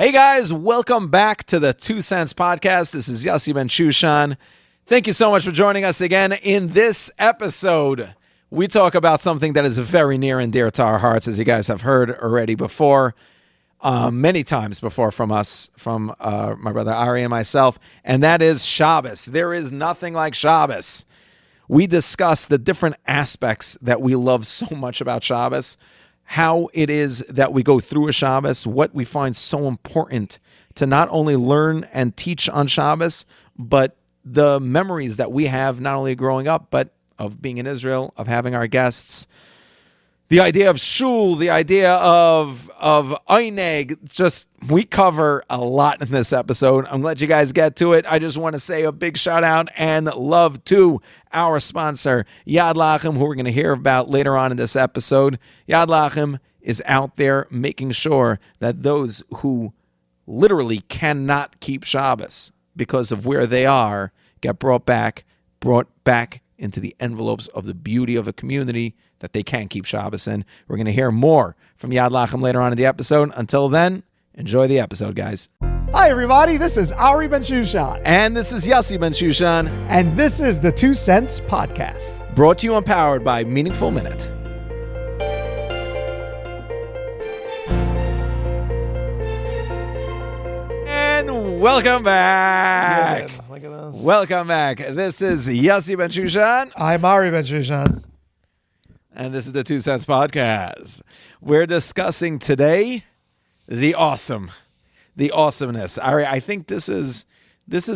Hey guys, welcome back to the 2 Cents Podcast. This is Yossi Bensoussan. Thank you so much for joining us again. In this episode, we talk about something that is very near and dear to our hearts, as you guys have heard already before, many times before from us, from my brother Ari and myself, and that is Shabbos. There is nothing like Shabbos. We discuss the different aspects that we love so much about Shabbos, how it is that we go through a Shabbos, what we find so important to not only learn and teach on Shabbos, but the memories that we have not only growing up, but of being in Israel, of having our guests, the idea of shul, the idea of eineg. Just, we cover a lot in this episode. I'm glad you guys get to it. I just want to say a big shout out and love to our sponsor, Yad Lachem, who we're going to hear about later on in this episode. Yad Lachem is out there making sure that those who literally cannot keep Shabbos because of where they are get brought back into the envelopes of the beauty of a community that they can keep Shabbos in. We're going to hear more from Yad Lachem later on in the episode. Until then, enjoy the episode, guys. Hi, everybody. This is Ari Bensoussan. And this is Yossi Bensoussan. And this is the 2 Cents Podcast. Brought to you and powered by Meaningful Minute. And welcome back. Look at this. Welcome back. This is Yossi Bensoussan. I'm Ari Bensoussan. And this is the 2 Cents Podcast. We're discussing today the awesomeness. Ari, I think this is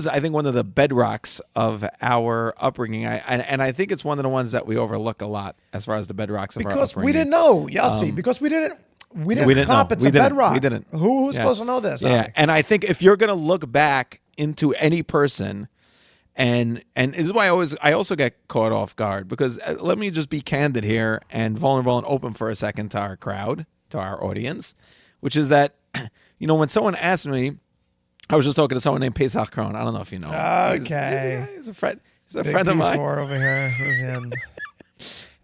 I think one of the bedrocks of our upbringing. And I think it's one of the ones that we overlook a lot as far as the bedrocks of our upbringing. Because we didn't know, Yossi. Because we didn't cop know. it's a bedrock. We didn't. Who's supposed to know this? Yeah. Ari? And I think if you're going to look back into any person, and this is why I also get caught off guard, because let me just be candid here and vulnerable and open for a second to our crowd, to our audience, which is that, you know, when someone asked me, I was just talking to someone named Pesach Kron. I don't know if you know him. Okay. He's a friend. He's a Big friend of mine. D4 over here. Who's in?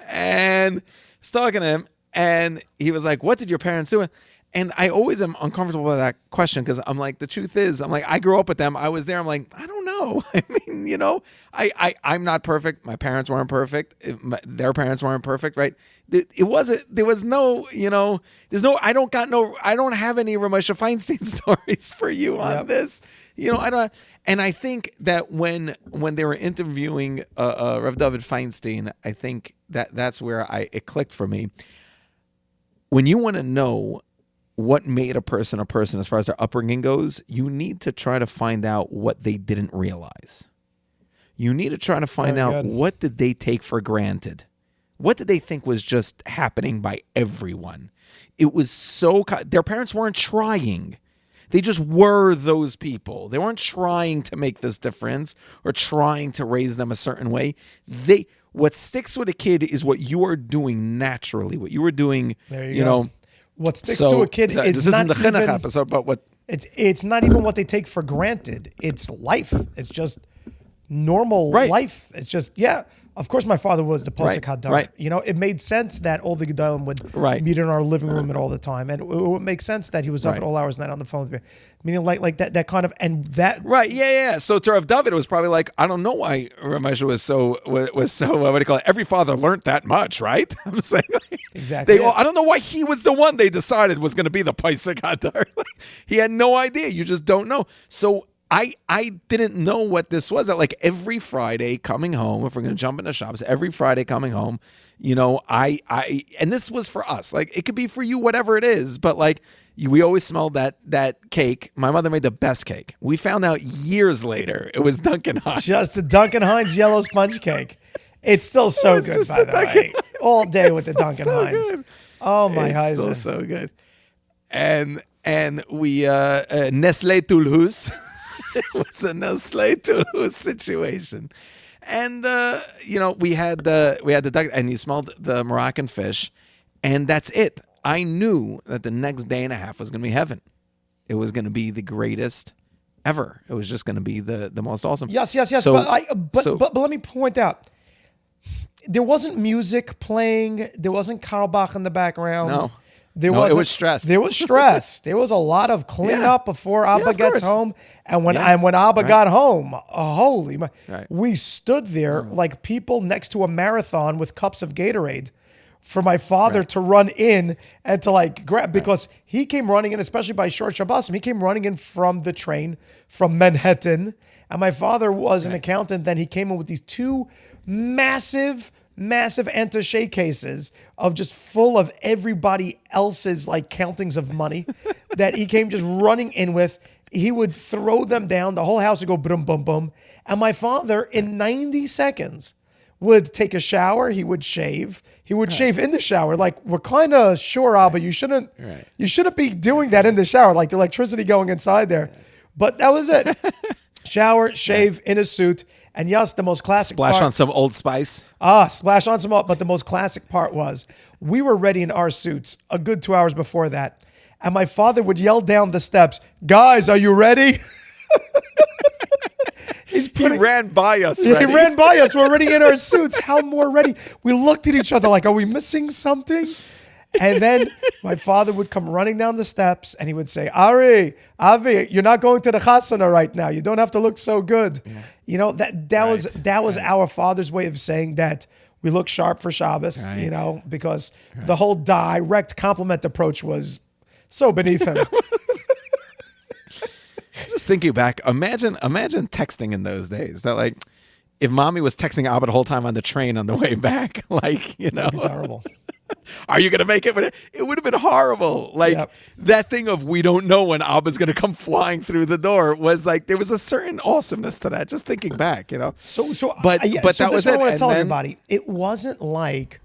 And I was talking to him, and he was like, "What did your parents do?" And I always am uncomfortable with that question, because I'm like, the truth is, I'm like, I grew up with them. I was there. I'm like, I don't know. I mean, you know, I'm not perfect. My parents weren't perfect. Their parents weren't perfect, right? It wasn't. There was no, you know, there's no. I don't have any Ramosha Feinstein stories for you on this. You know, I don't. And I think that when they were interviewing Rav David Feinstein, I think that's where it clicked for me. When you want to know what made a person as far as their upbringing goes, you need to try to find out what they didn't realize. You need to try to find out what did they take for granted. What did they think was just happening by everyone? It was so... Their parents weren't trying. They just were those people. They weren't trying to make this difference or trying to raise them a certain way. What sticks with a kid is what you are doing naturally, what you were doing, you know... What sticks to a kid is this not isn't the even... chinuch episode, but what... It's not even what they take for granted. It's life. It's just normal life. It's just, of course my father was the Pasuk Hadar. Right. You know, it made sense that all the Gedalim would meet in our living room all the time. And it would make sense that he was up at all hours of the night on the phone with me. Meaning like that kind of, and that... Right, yeah. So to Rav David, it was probably like, I don't know why Ramesha was so what do you call it? Every father learned that much, right? I'm saying, exactly. I don't know why he was the one they decided was going to be the Paisik Hadar. He had no idea. You just don't know. So I didn't know what this was. That like every Friday coming home, if we're going to jump into shops, every Friday coming home, you know, and this was for us. Like it could be for you, whatever it is, but like we always smelled that cake. My mother made the best cake. We found out years later it was Duncan Hines. Just a Duncan Hines yellow sponge cake. It's still so good, by the way. All day with the Duncan Hines. Good. Oh my God, it's still so good. And we Nestle Toulouse. It was a Nestle Toulouse situation. And you know, we had the duck, and you smelled the Moroccan fish, and that's it. I knew that the next day and a half was going to be heaven. It was going to be the greatest ever. It was just going to be the most awesome. Yes. So, but let me point out, there wasn't music playing. There wasn't Karl Bach in the background. No. It was stress. There was stress. There was a lot of cleanup before Abba gets home. And when Abba got home, we stood there like people next to a marathon with cups of Gatorade for my father to run in and to like grab, because he came running in, especially by short Shabbos. He came running in from the train from Manhattan. And my father was an accountant. Then he came in with these two massive attaché cases of just full of everybody else's like countings of money that he came just running in with. He would throw them down. The whole house would go boom, boom, boom. And my father in 90 seconds would take a shower. He would shave. He would shave in the shower. Like, we're kind of sure, Abba, you shouldn't be doing that in the shower. Like the electricity going inside there. But that was it. Shower, shave, in a suit. And yes, the most classic Splash on some Old Spice. Splash on some, but the most classic part was we were ready in our suits a good 2 hours before that. And my father would yell down the steps, "Guys, are you ready?" He ran by us. He ran by us. We're already in our suits. How more ready? We looked at each other like, are we missing something? And then my father would come running down the steps and he would say, Avi, you're not going to the chasana right now. You don't have to look so good. Yeah. You know, that was our father's way of saying that we look sharp for Shabbos, you know, because the whole direct compliment approach was so beneath him. Just thinking back, imagine texting in those days. That like, if mommy was texting Abba the whole time on the train on the way back, like, you know. That'd be terrible. Are you going to make it? It would have been horrible. Like that thing of we don't know when Abba's going to come flying through the door was like, there was a certain awesomeness to that. Just thinking back, you know. But that was it. I want to tell everybody, it wasn't like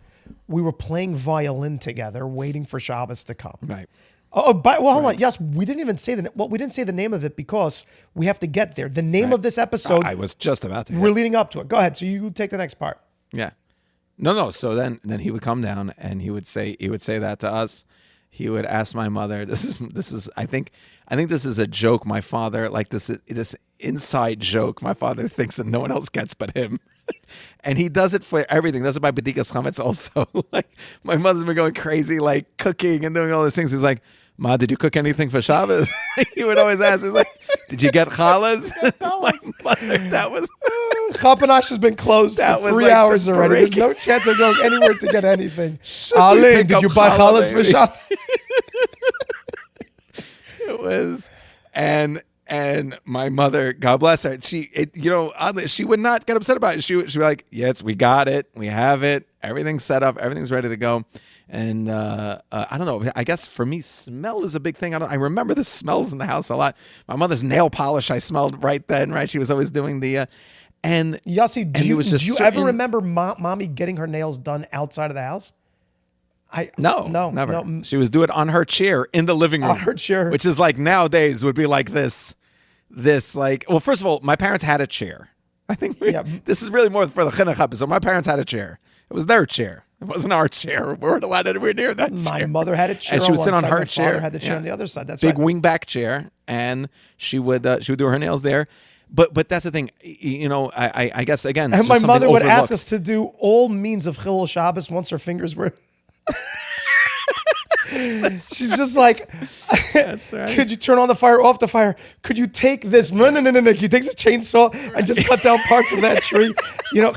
we were playing violin together, waiting for Shabbos to come. Right. Hold on. Yes, we didn't even say we didn't say the name of it because we have to get there. The name of this episode. I was just about to. We're leading up to it. Go ahead. So you take the next part. Yeah. No. So then he would come down and he would say that to us. He would ask my mother. This is. I think this is a joke. My father, like this inside joke. My father thinks that no one else gets but him. And he does it for everything. Does it by Bedikas Chametz also. Like my mother's been going crazy, like cooking and doing all these things. He's like, Ma, did you cook anything for Shabbos? He would always ask. He's like, did you get challahs? My mother, that was. Chapanash has been closed for 3 hours already. There's no chance of going anywhere to get anything. Arlene, did you buy challahs for Shabbos? It was, and my mother, God bless her, she would not get upset about it. She'd be like, yes, we got it. We have it. Everything's set up. Everything's ready to go. And I don't know. I guess for me, smell is a big thing. I remember the smells in the house a lot. My mother's nail polish, I smelled right then, right? She was always doing the... and Yossi, do you ever remember mommy getting her nails done outside of the house? No, never. No. She was doing it on her chair in the living room. On her chair. Which is like nowadays would be like this like, well, first of all, my parents had a chair. I think this is really more for the chinuch episode. My parents had a chair. It was their chair. It wasn't our chair. We weren't allowed anywhere near that chair. My mother had a chair, and she would sit on her chair. My father had the chair on the other side. That's big wingback chair, and she would do her nails there. But that's the thing, you know. I guess again, and my mother would ask us to do all means of Chilul Shabbos once her fingers were. She's just like, that's right. Could you turn on the fire, off the fire? Could you take this? No. He takes a chainsaw and just cut down parts of that tree. You know,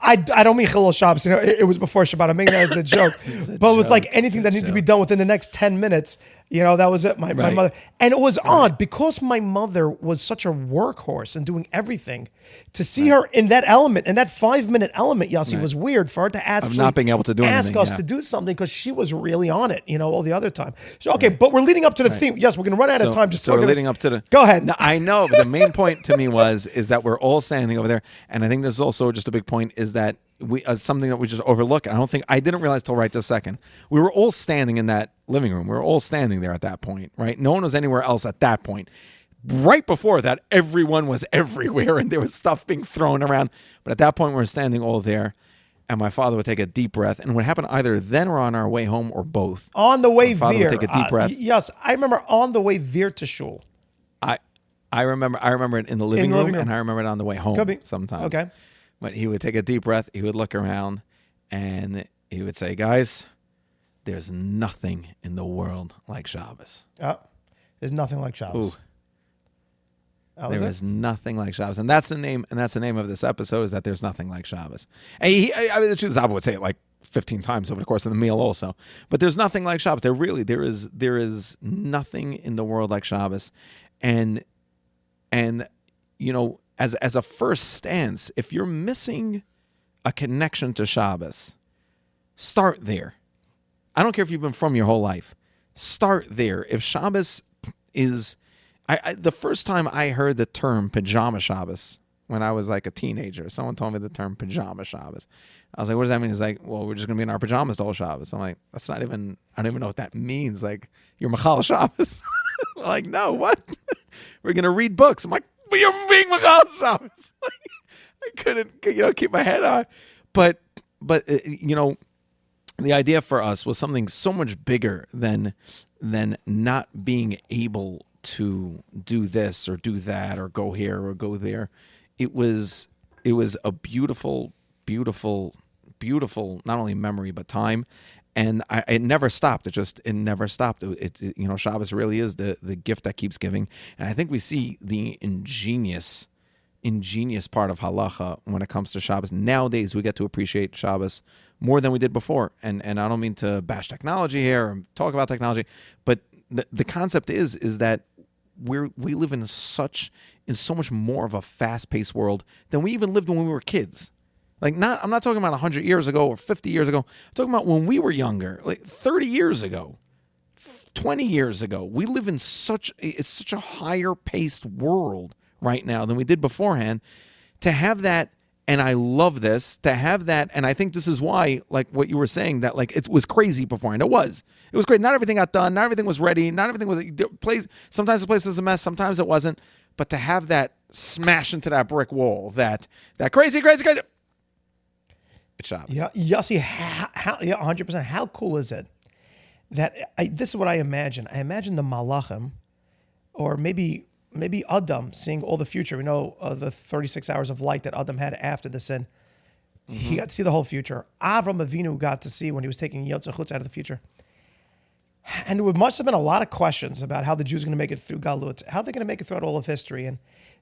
I don't mean Chilul Shabbos. You know, it was before Shabbat. I mean that as a joke. But it was like anything that needed to be done within the next 10 minutes. You know, that was it. My mother. And it was odd because my mother was such a workhorse and doing everything. To see her in that element, in that 5-minute element, Yossi, was weird for her to actually not being able to do ask us to do something because she was really on it, you know, all the other time. So, okay, but we're leading up to the theme. Yes, we're going to run out of time. So we're leading up to the... Go ahead. No, I know, but the main point to me is that we're all standing over there, and I think this is also just a big point, is that we something that we just overlook. I didn't realize till right this second. We were all standing in that living room. We were all standing there at that point, right? No one was anywhere else at that point. Right before that, everyone was everywhere and there was stuff being thrown around. But at that point, we were standing all there, and my father would take a deep breath. And it would happen either then or on our way home or both. On the way there. Would take a deep breath. Yes, I remember on the way there to shul. I remember it in the living room, and I remember it on the way home sometimes. Okay. But he would take a deep breath. He would look around, and he would say, guys, there's nothing in the world like Shabbos. There's nothing like Shabbos. There is nothing like Shabbos, and that's the name. And that's the name of this episode, is that there's nothing like Shabbos. And I mean, the truth is, Abba would say it like 15 times over the course of the meal, also. But there's nothing like Shabbos. There is nothing in the world like Shabbos, and you know, as a first stance, if you're missing a connection to Shabbos, start there. I don't care if you've been from your whole life. Start there. If Shabbos is... the first time I heard the term Pajama Shabbos, when I was like a teenager, someone told me the term Pajama Shabbos. I was like, what does that mean? He's like, well, we're just going to be in our pajamas the whole Shabbos. I'm like, that's not even... I don't even know what that means. Like, you're Machal Shabbos? Like, no, what? We're going to read books. I'm like, you're being Machal Shabbos. I couldn't, keep my head on. But the idea for us was something so much bigger than not being able to do this or do that or go here or go there. It was a beautiful, beautiful, beautiful, not only memory, but time. And it never stopped. It never stopped. Shabbos really is the gift that keeps giving. And I think we see the ingenious part of halacha when it comes to Shabbos. Nowadays, we get to appreciate Shabbos more than we did before. And I don't mean to bash technology here or talk about technology, but the concept is that we live in so much more of a fast-paced world than we even lived when we were kids. Like, I'm not talking about 100 years ago or 50 years ago. I'm talking about when we were younger, like 30 years ago, 20 years ago. We live in such a higher-paced world right now than we did beforehand. To have that, and I love this, to have that, and I think this is why, like what you were saying, that like it was crazy beforehand. It was great. Not everything got done. Not everything was ready. Not everything was... Sometimes the place was a mess. Sometimes it wasn't. But to have that smash into that brick wall, that crazy... It's Shabbos. Yeah, Yossi, 100%. How cool is it that this is what I imagine. I imagine the Malachim, or maybe Adam, seeing all the future. We know the 36 hours of light that Adam had after the sin. Mm-hmm. He got to see the whole future. Avram Avinu got to see when he was taking Yotze Chutz out of the future. And there must have been a lot of questions about how the Jews are going to make it through Galut, how they're going to make it throughout all of history. And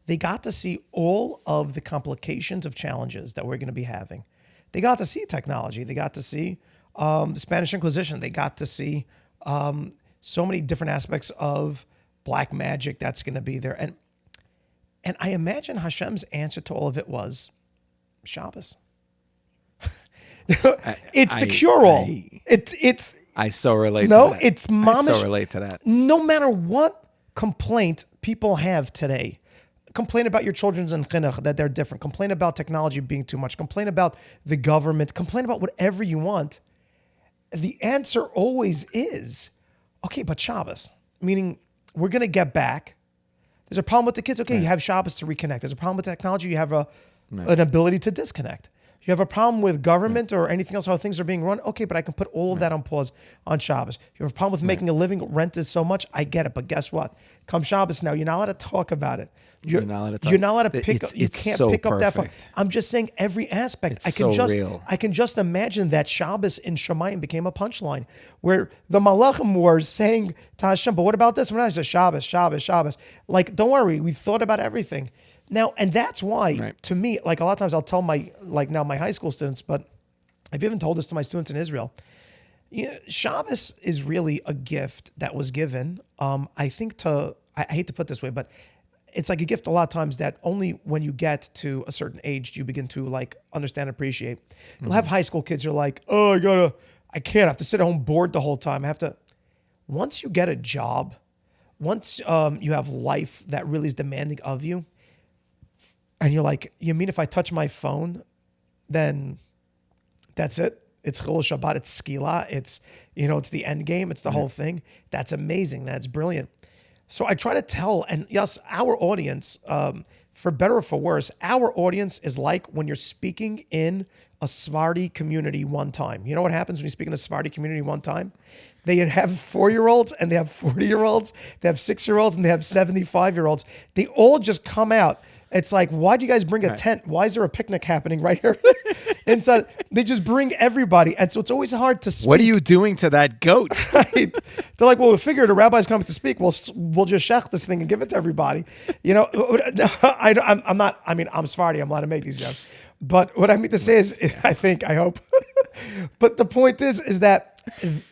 they got to see all of the complications of challenges that we're going to be having. They got to see technology. They got to see the Spanish Inquisition. They got to see so many different aspects of black magic that's going to be there. And I imagine Hashem's answer to all of it was Shabbos. It's the cure-all. It's I so relate to that. It's mamish. I so relate to that. No matter what complaint people have today, complain about your children's and chinuch, that they're different. Complain about technology being too much. Complain about the government. Complain about whatever you want. The answer always is, okay, but Shabbos, meaning we're going to get back. There's a problem with the kids. Okay, right. You have Shabbos to reconnect. There's a problem with technology. You have an ability to disconnect. You have a problem with government or anything else, how things are being run. Okay, but I can put all of that on pause on Shabbos. You have a problem with making a living. Rent is so much. I get it. But guess what? Come Shabbos now, you're not allowed to talk about it. You're not allowed to talk. You're not allowed to pick up. You can't so pick up that phone. I'm just saying every aspect. I can just imagine that Shabbos in Shemayim became a punchline where the Malachim were saying to Hashem, but what about this? When I said Shabbos, Shabbos, Shabbos. Like, don't worry, we thought about everything. Now, and that's why, to me, like a lot of times I'll tell my high school students, but I've even told this to my students in Israel. Shabbos is really a gift that was given, I think I hate to put it this way, but it's like a gift a lot of times that only when you get to a certain age do you begin to like understand and appreciate. You'll have high school kids who are like, oh, I can't, I have to sit at home bored the whole time. Once you get a job, once you have life that really is demanding of you, and you're like, you mean if I touch my phone, then that's it? It's Chilul Shabbat, it's Skila, it's the end game, it's the whole thing. That's amazing, that's brilliant. So I try to tell, and yes, our audience, for better or for worse, our audience is like when you're speaking in a Sephardi community one time. You know what happens when you speak in a Sephardi community one time? They have 4-year-olds and they have 40-year-olds, they have 6-year-olds and they have 75-year-olds. They all just come out. It's like, why do you guys bring a tent? Why is there a picnic happening right here? inside. They just bring everybody. And so it's always hard to speak. What are you doing to that goat? Right? They're like, well, we figured a rabbi's coming to speak. We'll just shech this thing and give it to everybody. You know, I'm not, I mean, I'm Sephardi. I'm allowed to make these jokes. But what I mean to say is, I hope. But the point is that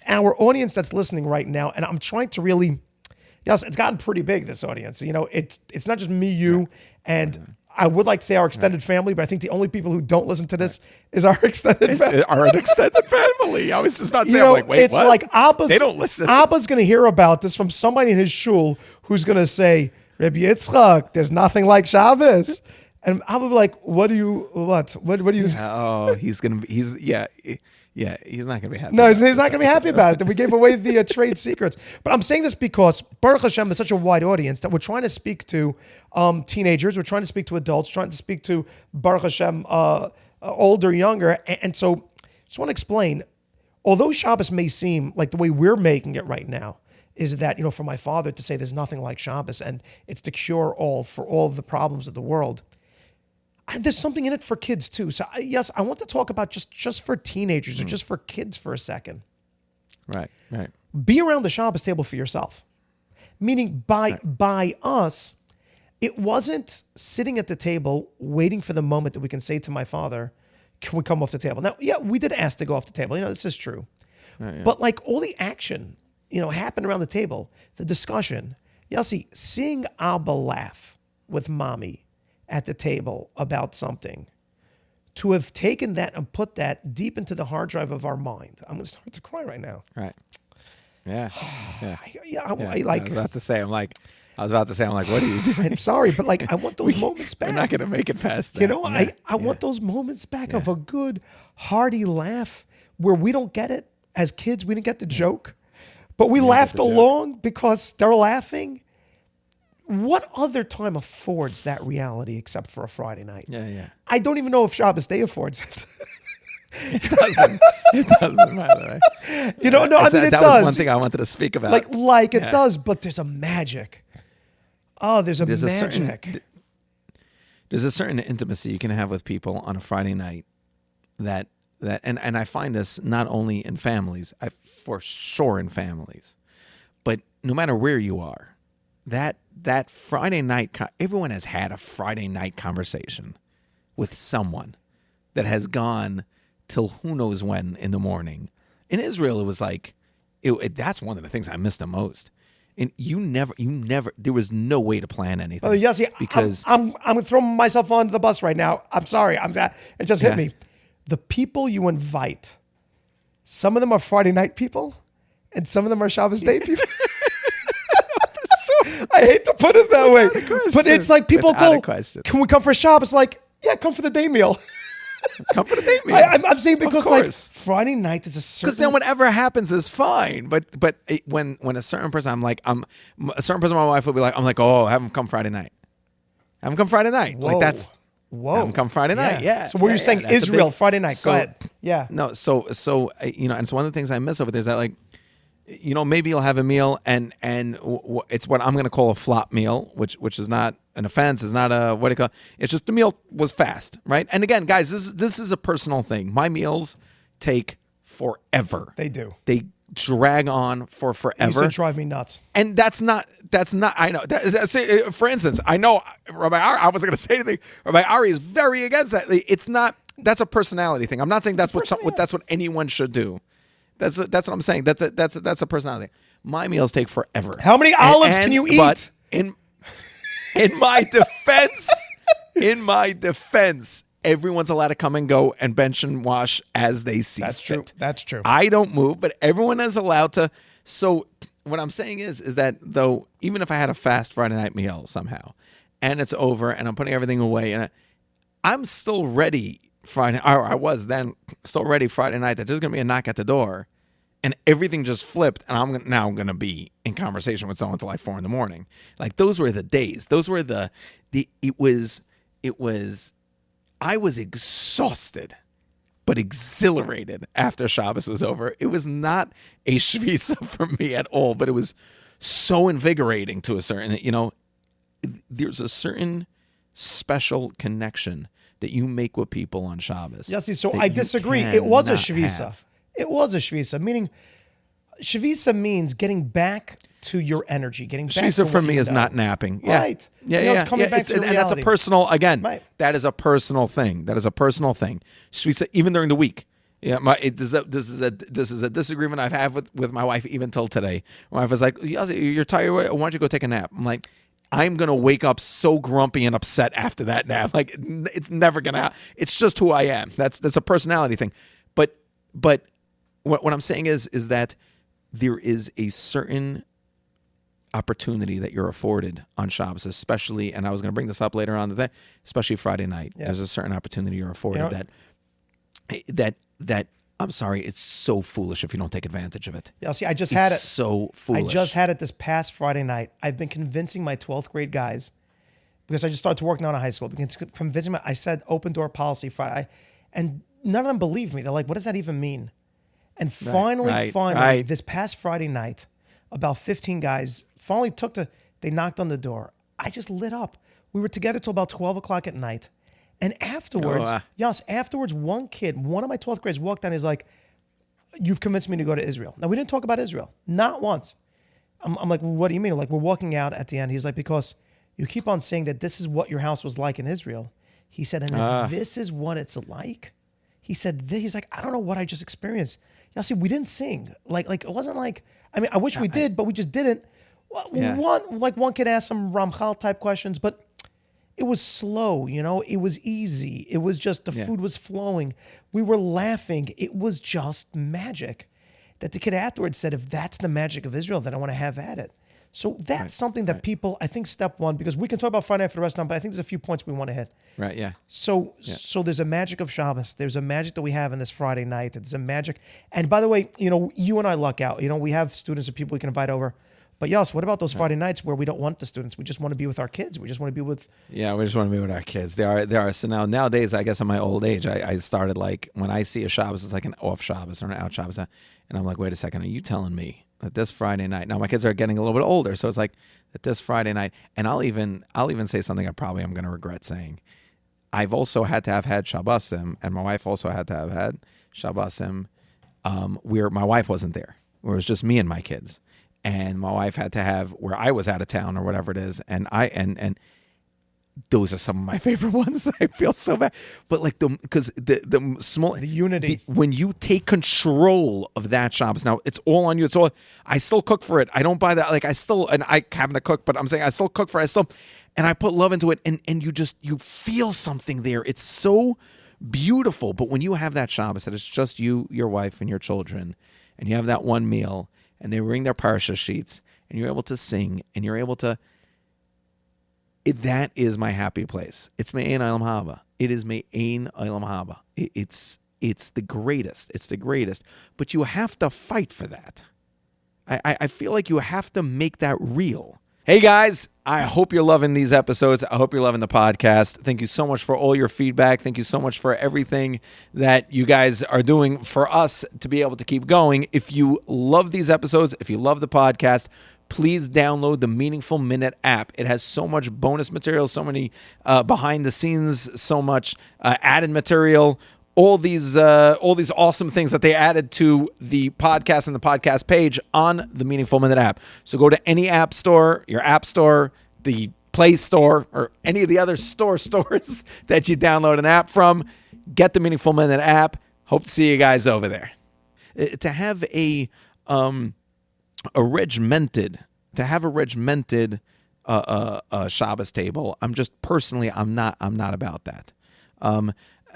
our audience that's listening right now, and I'm trying to really, yes, it's gotten pretty big, this audience. You know, it's not just me, you, and I would like to say our extended family, but I think the only people who don't listen to this is our extended family. Our extended family. I was just about to say, You know, I'm like, wait, it's what? like Abba's, They don't listen. Abba's going to hear about this from somebody in his shul who's going to say, Rabbi Yitzchak, there's nothing like Shabbos. And Abba will be like, what do you Oh, he's not going to be happy. No, he's not going to be happy about it. We gave away the trade secrets. But I'm saying this because Baruch Hashem is such a wide audience that we're trying to speak to teenagers. We're trying to speak to adults, trying to speak to Baruch Hashem, older, younger. And so just want to explain, although Shabbos may seem like the way we're making it right now is that, you know, for my father to say there's nothing like Shabbos and it's the cure all for all of the problems of the world. And there's something in it for kids too. So yes, I want to talk about just for teenagers or just for kids for a second. Right. Be around the Shabbos table for yourself. Meaning by us, it wasn't sitting at the table waiting for the moment that we can say to my father, can we come off the table? Now, yeah, we did ask to go off the table. You know, this is true. Right, yeah. But like all the action, you know, happened around the table, the discussion. Yossi, seeing Abba laugh with mommy at the table about something, to have taken that and put that deep into the hard drive of our mind. I'm going to start to cry right now. Right. Yeah. I was about to say, I'm like, what are you doing? I'm sorry, but like, I want those moments back. We're not going to make it past that. You know, I want those moments back of a good, hearty laugh where we don't get it. As kids, we didn't get the joke, but we laughed along because they're laughing. What other time affords that reality except for a Friday night? Yeah. I don't even know if Shabbos Day affords it. It doesn't, by the way. You know, no, I mean, it does. That was one thing I wanted to speak about. Like it does, but there's a magic. Oh, there's a magic. There's a certain intimacy you can have with people on a Friday night that and I find this not only in families, for sure in families, but no matter where you are, that Friday night, everyone has had a Friday night conversation with someone that has gone till who knows when in the morning. In Israel, it was like, that's one of the things I miss the most. And you never, there was no way to plan anything. Oh, Yossi, because I'm throwing myself onto the bus right now. I'm sorry. It just hit me. The people you invite, some of them are Friday night people, and some of them are Shabbos Day people. I hate to put it that way, but it's like people go, can we come for Shabbos? Like, yeah, come for the day meal. Come for the day meal. I'm saying because like Friday night is a certain... Because then whatever happens is fine. But when a certain person, a certain person, my wife will be like, I'm like, oh, have them come Friday night. Have them come Friday night. Whoa. Like that's... Whoa. Have them come Friday night. Yeah. So what you're saying, Israel, Friday night. Go ahead. Yeah. No, so you know, and it's one of the things I miss over there is that, like, you know, maybe you'll have a meal and it's what I'm going to call a flop meal, which is not an offense. It's not a, what do you call it? It's just the meal was fast, right? And again, guys, this is a personal thing. My meals take forever. They do. They drag on for forever. It used to drive me nuts. And that's not, I know. For instance, I know Rabbi Ari, I wasn't going to say anything. Rabbi Ari is very against that. It's not, that's a personality thing. I'm not saying that's what anyone should do. That's what I'm saying. That's a personality. My meals take forever. How many olives can you eat? But in my defense, everyone's allowed to come and go and bench and wash as they see fit. That's true. I don't move, but everyone is allowed to. So what I'm saying is that though, even if I had a fast Friday night meal somehow, and it's over, and I'm putting everything away, and I'm still ready Friday, or I was then still ready Friday night, that there's going to be a knock at the door and everything just flipped. And I'm going to be in conversation with someone until like 4 a.m. Like those were the days. Those were I was exhausted, but exhilarated after Shabbos was over. It was not a shvisa for me at all, but it was so invigorating to a certain, you know, there's a certain special connection that you make with people on Shabbos. Yes, so I disagree. It was a shvisa. It was a shvisa, meaning shvisa means getting back to your energy, getting back shvisa to for me you is know. Not napping. Yeah. Right. Yeah, It's coming back to and reality. that's a personal, again, Right. that is a personal thing. That is a personal thing. Shvisa, even during the week. Yeah, this is a disagreement I've had with my wife even till today. My wife was like, "You're tired. Why don't you go take a nap?" I'm like, I'm gonna wake up so grumpy and upset after that nap. Like it's never gonna happen. It's just who I am. That's a personality thing. But what I'm saying is that there is a certain opportunity that you're afforded on Shabbos, especially, and I was going to bring this up later on today, especially Friday night. Yeah. There's a certain opportunity you're afforded that I'm sorry, it's so foolish if you don't take advantage of it. Yeah, see, I just had it. So foolish. I just had it this past Friday night. I've been convincing my 12th grade guys, because I just started to work now in high school, convincing them. I said open door policy Friday, and none of them believed me. They're like, what does that even mean? And finally, this past Friday night, about 15 guys finally they knocked on the door. I just lit up. We were together till about 12 o'clock at night. And afterwards, one of my 12th graders walked down. He's like, you've convinced me to go to Israel. Now, we didn't talk about Israel. Not once. I'm like, well, what do you mean? Like, we're walking out at the end. He's like, because you keep on saying that this is what your house was like in Israel. He said, and if this is what it's like, he's like, I don't know what I just experienced. See, we didn't sing. Like it wasn't like, I mean, I wish we did, but we just didn't. One kid asked some Ramchal type questions, but it was slow, it was easy. It was just, the food was flowing. We were laughing. It was just magic. That the kid afterwards said, if that's the magic of Israel, then I want to have at it. So that's something that people, I think step one, because we can talk about Friday night for the rest of the time, but I think there's a few points we want to hit. Right, yeah. So there's a magic of Shabbos. There's a magic that we have in this Friday night. There's a magic. And by the way, you and I luck out. We have students or people we can invite over. But Yos, what about those Friday nights where we don't want the students? We just want to be with our kids. We just want to be with... Yeah, we just want to be with our kids. They are. So nowadays, I guess in my old age, I started like, when I see a Shabbos, it's like an off Shabbos or an out Shabbos. And I'm like, wait a second, are you telling me that this Friday night... Now, my kids are getting a little bit older, so it's like that this Friday night... And I'll even say something I probably am going to regret saying. I've also had to have had Shabbosim, and my wife also had to have had Shabbosim, where my wife wasn't there, where it was just me and my kids. And my wife had to have where I was out of town or whatever it is. And those are some of my favorite ones. I feel so bad. But like because the small... The unity. When you take control of that Shabbos, now it's all on you. I still cook for it. I don't buy that. Like I happen to cook, but I'm saying I still cook for it. And I put love into it. And you feel something there. It's so beautiful. But when you have that Shabbos, that it's just you, your wife, and your children, and you have that one meal, and they bring their parsha sheets, and you're able to sing, and you're able to... that is my happy place. It's Me'ein Olam Haba. It is Me'ein Olam Haba. It's the greatest. It's the greatest. But you have to fight for that. I feel like you have to make that real. Hey guys, I hope you're loving these episodes. I hope you're loving the podcast. Thank you so much for all your feedback. Thank you so much for everything that you guys are doing for us to be able to keep going. If you love these episodes, if you love the podcast, please download the Meaningful Minute app. It has so much bonus material, so many behind the scenes, so much added material. All these awesome things that they added to the podcast and the podcast page on the Meaningful Minute app. So go to any app store, your app store, the Play Store, or any of the other stores that you download an app from. Get the Meaningful Minute app. Hope to see you guys over there. To have a regimented Shabbos table, I'm not about that.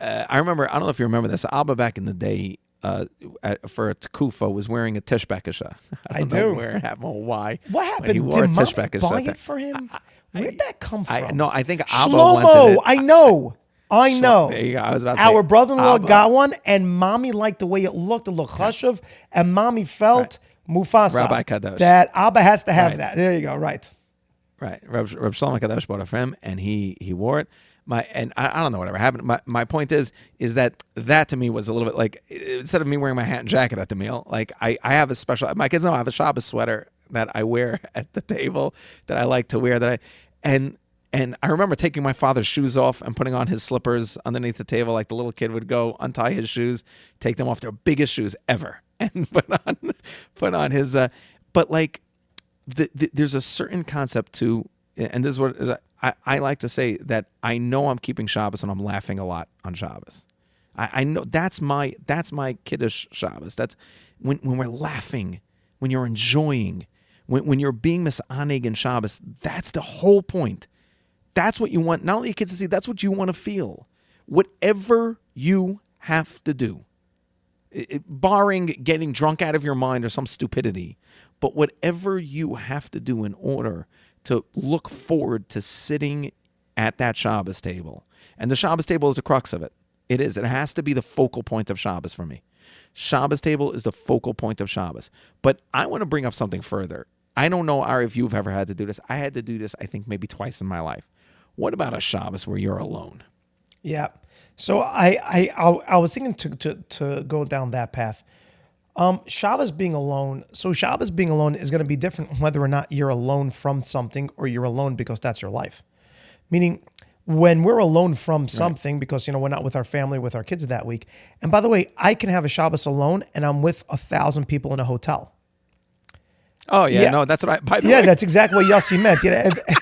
I remember, I don't know if you remember this, Abba back in the day, for a Tekufa was wearing a Tishbekisha. I don't know where it happened or why. What happened? Did Mom buy it for him? Where'd that come from? No, I think Abba wanted it. I know. There you go. I was about to say. Our brother-in-law got one, and Mommy liked the way it looked. It looked chashuv, and Mommy felt Mufasa. Rabbi Kadosh. That Abba has to have that. There you go. Right. Reb Shlomo Kadosh bought it for him, and he wore it. I don't know whatever happened. My point is that to me was a little bit like, instead of me wearing my hat and jacket at the meal, like I have a special, my kids know I have a Shabbos sweater that I wear at the table that I like to wear, and And I remember taking my father's shoes off and putting on his slippers underneath the table, like the little kid would go untie his shoes, take them off, their biggest shoes ever, and put on his. But like, there's a certain concept to, and this is what I like to say, that I know I'm keeping Shabbos and I'm laughing a lot on Shabbos. I know that's my Kiddush Shabbos. That's when we're laughing, when you're enjoying, when you're being misanig in Shabbos. That's the whole point. That's what you want. Not only your kids to see, that's what you want to feel. Whatever you have to do, barring getting drunk out of your mind or some stupidity, but whatever you have to do in order to look forward to sitting at that Shabbos table. And the Shabbos table is the crux of it. It is. It has to be the focal point of Shabbos for me. Shabbos table is the focal point of Shabbos. But I want to bring up something further. I don't know, Ari, if you've ever had to do this. I had to do this, I think, maybe twice in my life. What about a Shabbos where you're alone? Yeah. So I was thinking to go down that path. Shabbos being alone. So Shabbos being alone is going to be different whether or not you're alone from something or you're alone because that's your life. Meaning, when we're alone from something, because, we're not with our family, with our kids that week. And by the way, I can have a Shabbos alone and I'm with 1,000 people in a hotel. Oh, yeah. No, that's what by the way. Yeah, that's exactly what Yossi meant.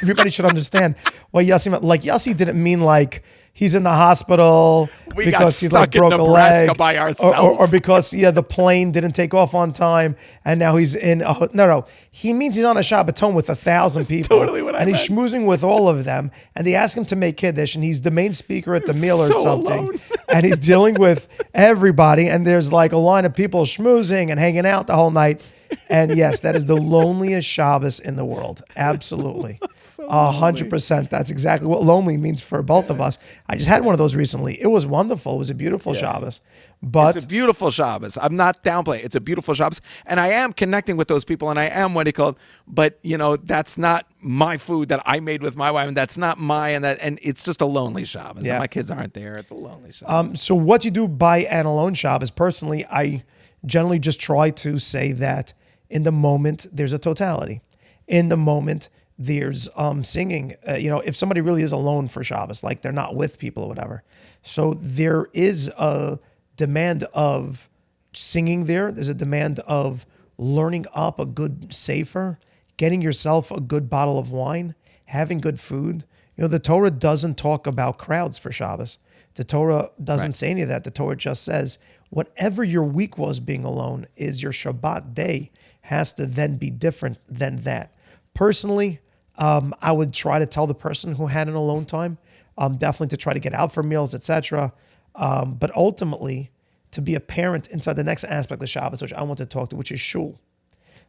Everybody should understand what Yossi meant. Like, Yossi didn't mean like he's in the hospital because he broke a leg by ourselves. Or because the plane didn't take off on time and now he's in a no. He means he's on a Shabbaton with 1,000 people. Totally what I and meant. He's schmoozing with all of them, and they ask him to make Kiddush, and he's the main speaker at the meal or something. And he's dealing with everybody, and there's like a line of people schmoozing and hanging out the whole night. And yes, that is the loneliest Shabbos in the world. Absolutely. 100%. That's exactly what lonely means for both of us. I just had one of those recently. It was wonderful. It was a beautiful Shabbos. But it's a beautiful Shabbos. I'm not downplaying. It's a beautiful Shabbos. And I am connecting with those people, and I am what he called, but that's not my food that I made with my wife, and that's not and it's just a lonely Shabbos. Yeah. And my kids aren't there. It's a lonely Shabbos. So what you do by an alone Shabbos, personally, I generally just try to say that in the moment, there's a totality. In the moment, there's singing. If somebody really is alone for Shabbos, like they're not with people or whatever. So there is a demand of singing there. There's a demand of learning up a good sefer, getting yourself a good bottle of wine, having good food. The Torah doesn't talk about crowds for Shabbos. The Torah doesn't say any of that. The Torah just says, whatever your week was being alone is your Shabbat day has to then be different than that. Personally, I would try to tell the person who had an alone time, definitely to try to get out for meals, etc. But ultimately, to be a parent inside the next aspect of Shabbos, which I want to talk to, which is shul.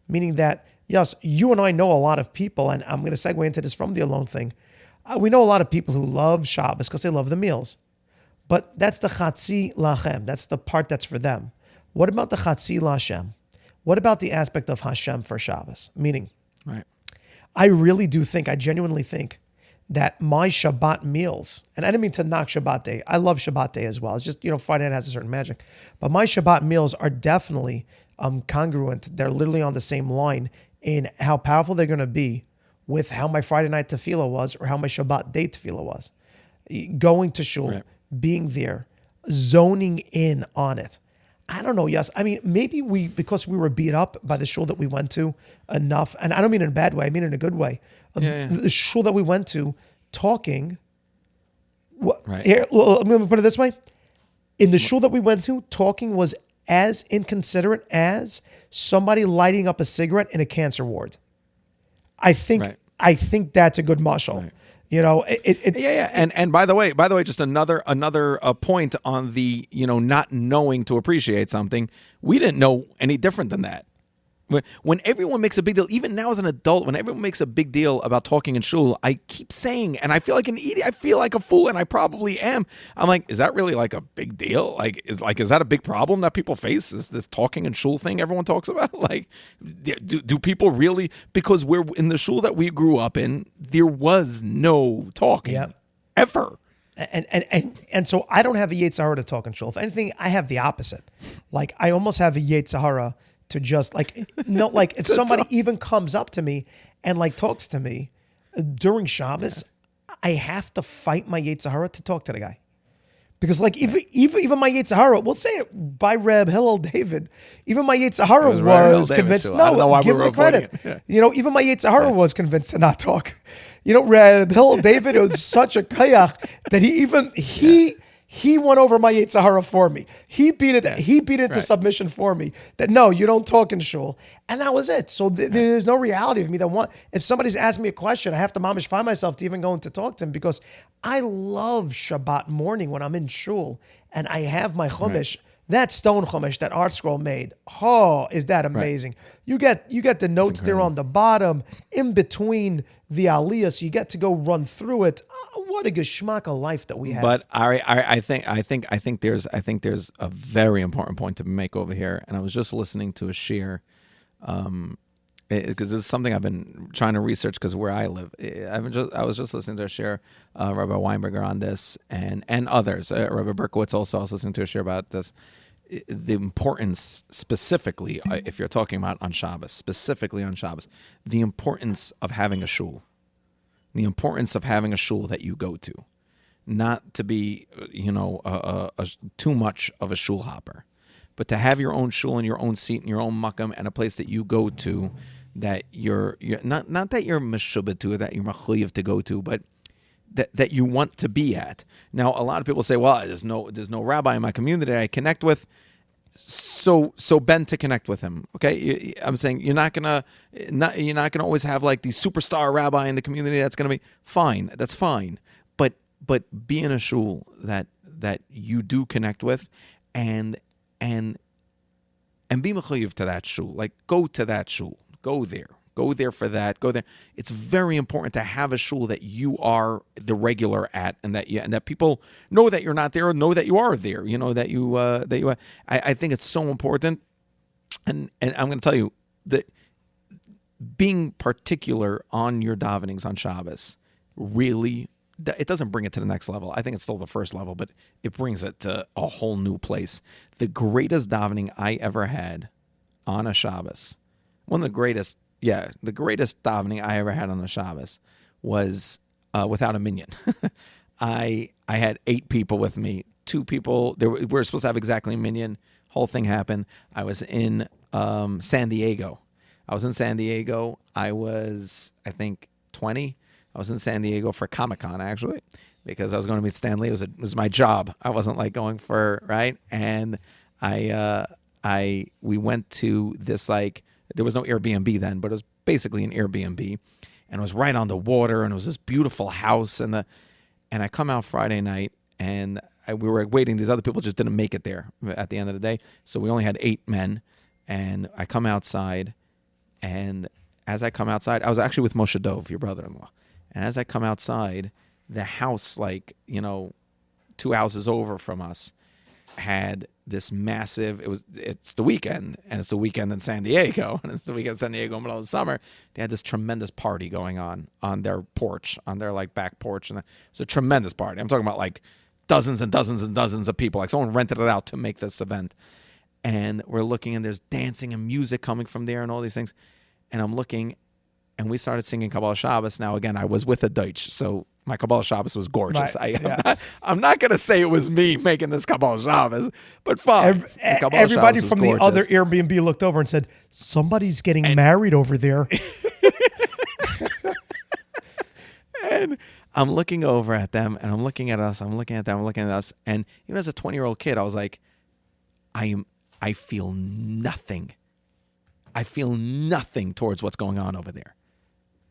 Meaning that, yes, you and I know a lot of people, and I'm going to segue into this from the alone thing. We know a lot of people who love Shabbos because they love the meals. But that's the chatzi lachem. That's the part that's for them. What about the chatzi la'Hashem? What about the aspect of Hashem for Shabbos? Meaning, I really do think, I genuinely think that my Shabbat meals, and I didn't mean to knock Shabbat day. I love Shabbat day as well. It's just, Friday night has a certain magic. But my Shabbat meals are definitely congruent. They're literally on the same line in how powerful they're going to be with how my Friday night tefillah was or how my Shabbat day tefillah was. Going to shul, being there, zoning in on it. I don't know, yes. I mean, maybe because we were beat up by the shul that we went to enough, and I don't mean in a bad way, I mean in a good way. The shul that we went to, talking, here, let me put it this way. In the shul that we went to, talking was as inconsiderate as somebody lighting up a cigarette in a cancer ward. I think that's a good mashal. Right. And by the way, just another point on the not knowing to appreciate something. We didn't know any different than that. When everyone makes a big deal, even now as an adult, when everyone makes a big deal about talking in shul, I keep saying, and I feel like an idiot, I feel like a fool, and I probably am. I'm like, is that really like a big deal? Is that a big problem that people face? Is this talking in shul thing everyone talks about? Like, do people really? Because we're in the shul that we grew up in, there was no talking ever. And so I don't have a Yetzer Hara to talk in shul. If anything, I have the opposite. Like, I almost have a Yetzer Hara to just if somebody even comes up to me and talks to me during Shabbos, I have to fight my Yetzer Hara to talk to the guy. Because like even my Yetzer Hara, we'll say it by Reb Hillel David, even my Yetzer Hara was convinced. No, give him the credit. Yeah. You know, even my Yetzer Hara was convinced to not talk. You know, Reb Hillel David was such a kayach that he went over my Yetzer Hara for me. He beat it. Yeah. He beat it to submission for me. That no, you don't talk in shul, and that was it. So there's no reality of me that if somebody's asked me a question, I have to mamish find myself to even going to talk to him because I love Shabbat morning when I'm in shul and I have my chumash. Right. That stone chumash that Art Scroll made, is that amazing? Right. You get the notes there on the bottom, in between the aliyah, so you get to go run through it. What a geschmack of life that we have. But I think there's a very important point to make over here, and I was just listening to a shir, because this is something I've been trying to research because where I live, I was just listening to a shir, Rabbi Weinberger on this, and others. Rabbi Berkowitz also, I was listening to a shir about this. The importance specifically, if you're talking about on Shabbos, specifically on Shabbos, the importance of having a shul. The importance of having a shul that you go to. Not to be, too much of a shul hopper, but to have your own shul and your own seat and your own makam and a place that you go to that you're not that you're meshubed to or that you're machuyev to go to, but that you want to be at. Now, a lot of people say, well, there's no rabbi in my community that I connect with, so bend to connect with him. Okay, I'm saying you're not gonna always have like the superstar rabbi in the community. That's gonna be fine. That's fine. But be in a shul that you do connect with, and be mechuyev to that shul. Like go to that shul. Go there. Go there for that. Go there. It's very important to have a shul that you are the regular at, and that people know that you're not there, or know that you are there. You know that you. I think it's so important, and I'm going to tell you that being particular on your davenings on Shabbos really, it doesn't bring it to the next level. I think it's still the first level, but it brings it to a whole new place. The greatest davening I ever had on a Shabbos, one of the greatest. Yeah, the greatest davening I ever had on the Shabbos was without a minyan. I had 8 people with me. 2 people, we were supposed to have exactly a minyan. Whole thing happened. I was in San Diego. I was, I think, 20. I was in San Diego for Comic-Con, actually, because I was going to meet Stan Lee. It was my job. I wasn't like going for, right? And we went to this like, there was no Airbnb then, but it was basically an Airbnb, and it was right on the water, and it was this beautiful house, and I come out Friday night, and we were waiting. These other people just didn't make it there at the end of the day, so we only had 8 men, and I come outside, and as I come outside, I was actually with Moshe Dov, your brother-in-law, and as I come outside, the house, 2 houses over from us, had this massive, it's the weekend, and it's the weekend in San Diego, and it's the weekend in San Diego in the middle of the summer. They had this tremendous party going on their porch, on their back porch, and it's a tremendous party. I'm talking about dozens and dozens and dozens of people. Like someone rented it out to make this event, and we're looking, and there's dancing and music coming from there and all these things, and I'm looking, and we started singing Kabbalah Shabbos. Now again, I was with a Deutsch, so my Kabbalah Shabbos was gorgeous. Right. I'm not going to say it was me making this Kabbalah Shabbos, but fine. Everybody from the other Airbnb looked over and said, somebody's getting married over there. And I'm looking over at them, and I'm looking at us, I'm looking at them, I'm looking at us. And even as a 20-year-old kid, I was like, I feel nothing. I feel nothing towards what's going on over there.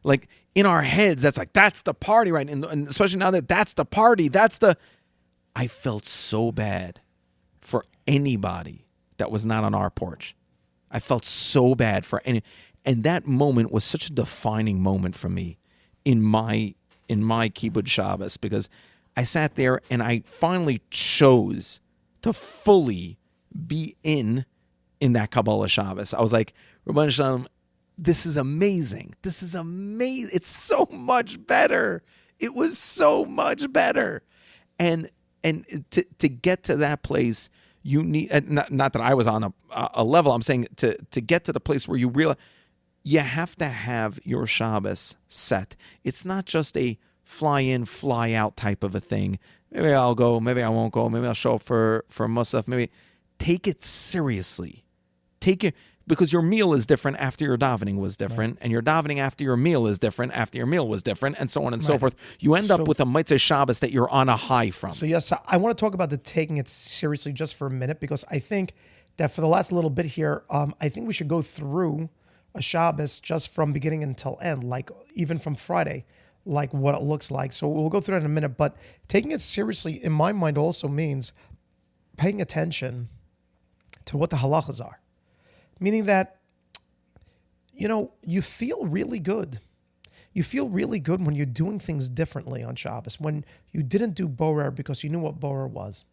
Like in our heads, that's the party, right? And especially now that's the party. I felt so bad for anybody that was not on our porch. I felt so bad for any, and that moment was such a defining moment for me in my Kibbutz Shabbos, because I sat there and I finally chose to fully be in that Kabbalah Shabbos. I was like, Rabban Shalom, this is amazing. This is amazing. It's so much better. It was so much better. And to get to that place, you need, not that I was on a level, I'm saying to get to the place where you realize you have to have your Shabbos set. It's not just a fly in, fly out type of a thing. Maybe I'll go, maybe I won't go, maybe I'll show up for Musaf. Maybe take it seriously. Take it, because your meal is different after your davening was different, and your davening after your meal is different after your meal was different, and so on and so forth. You end up with a Motzei Shabbos that you're on a high from. So yes, I want to talk about the taking it seriously just for a minute, because I think that for the last little bit here, I think we should go through a Shabbos just from beginning until end, like even from Friday, like what it looks like. So we'll go through that in a minute. But taking it seriously, in my mind, also means paying attention to what the halachos are. Meaning that, you feel really good. You feel really good when you're doing things differently on Shabbos, when you didn't do borer because you knew what borer was.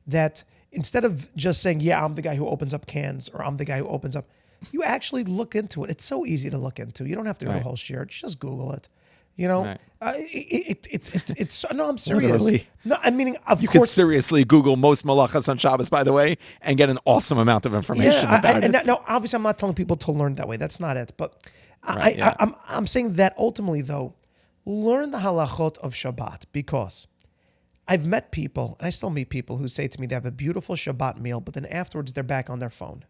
That instead of just saying, yeah, I'm the guy who opens up cans, or I'm the guy who opens up, you actually look into it. It's so easy to look into. You don't have to go a whole shiur. Just Google it. It's no, I'm serious. Literally. No, I mean, of you course. You could seriously Google most malachas on Shabbos, by the way, and get an awesome amount of information about it. No, obviously, I'm not telling people to learn that way. That's not it. But I'm saying that ultimately, though, learn the halachot of Shabbat, because I've met people, and I still meet people who say to me they have a beautiful Shabbat meal, but then afterwards they're back on their phone.